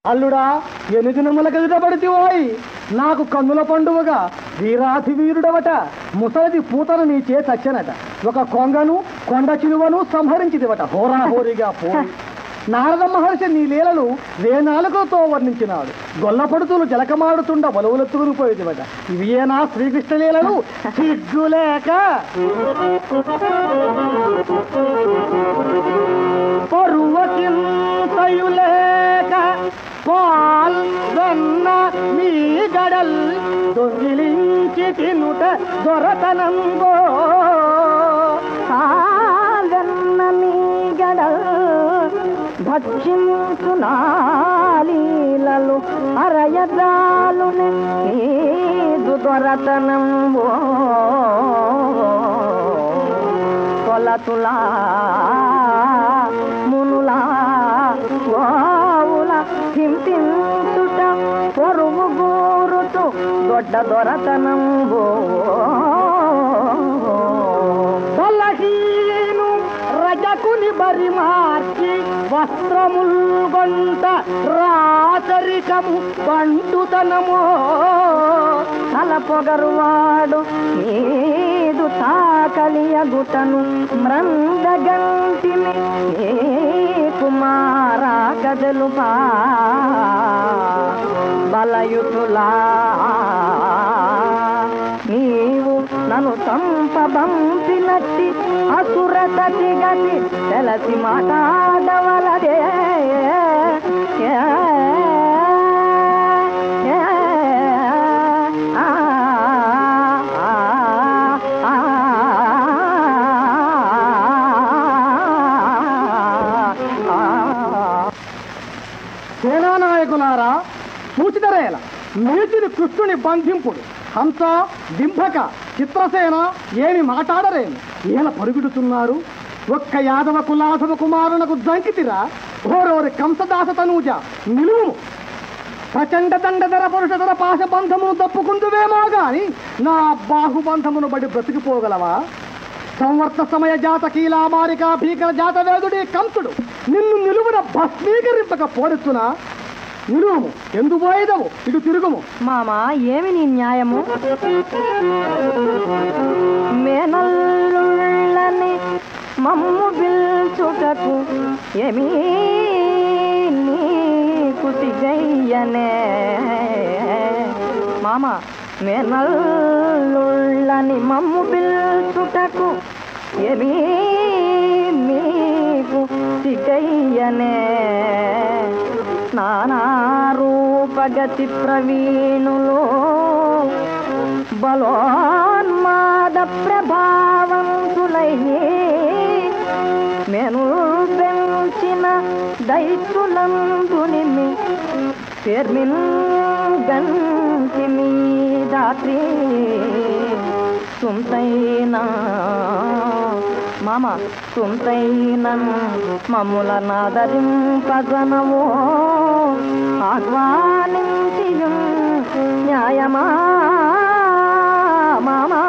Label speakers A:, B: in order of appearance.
A: అల్లుడా ఎన్ని దినములకు ఎదుటపడితివోయ్ నాకు కన్నుల పండువగా వీరాధి వీరుడవట ముసలిది పూతను నీచే చచ్చనట ఒక కొంగను కొండ చిలువను సంహరించిదివట హోరాహోరిగా పోయి నారద మహర్షి నీ లీలలు వేనాలుగుతో వర్ణించినాడు గొల్లపడుతులు జలకమాడుతుండ బలువులెత్తుకునిపోయేదివట ఇవియేనా శ్రీకృష్ణ లీలలు సిగ్గులేక పరువకింతయులేక పాల్ వెన్న మీ గడల్ దొంగిలించి తినుట దొరతనంగో
B: వెన్న మీ గడల్ భక్షించు నాలీలలు అరయదాలునే ఏదు దొరతనంబో కొలతులా మునులా గోవుల హింసించుట పొరుగు గూరుతూ దొడ్డ దొరతనంబో
A: బలహీను రజకుని బరి మార్చి వస్త్రముల్గొంట రాచరికము బంటుతనమో
B: తల పొగరువాడు ఏదు తాకలియగుటను మ్రందగంటిని ఏ కుమారా కదలుపా బలయుతులా నీవు నన్ను చంపబంపినట్టి అసురతటి గతి తెలసి మాట్లాడవలదే
A: సేనానాయకులారా సూచితరేల మేచిని కృష్ణుని బంధింపుడు హంస డింభక చిత్రసేన ఏమి మాట్లాడరేమి ఏల పరుగుడుతున్నారు ఒక్క యాదవ కులాధవ కుమారునకు దంకితిరా ఓరోరి కంసదాస తనూజ నిలువు ప్రచండ దండధర పురుషధర పాశబంధమును తప్పుకుందువేమో గాని నా బాహుబంధమును బడి బ్రతికిపోగలవా సంవర్త సమయ జాత కీలామారిక భీకర జాత వేదుడి కంసుడు నిన్ను నిలువున భస్మీకరింపక పోడెత్తునా నిలువము ఎందు పోయేదము ఇటు తిరుగుము
B: మామా ఏమి నీ న్యాయము మేనల్లుళ్ళని మమ్ము పిల్చుటకు ఏమీ నీకు సిగయ్యనే మామ మేనల్లుళ్ళని మమ్ము పిల్చుటకు ఏమీ నీకు సిగయ్యనే నానారూపగతి ప్రవీణులో బలోన్మాద ప్రభావంతులయ్యే మెను పెంచిన దైత్యులందునిమి పేర్మిన్ గంటి మీ రాత్రి సుంతైనా మామ సుంతైనన్ మమ్ముల నాదరింపజనవో ఆహ్వానించియు న్యాయమా మామా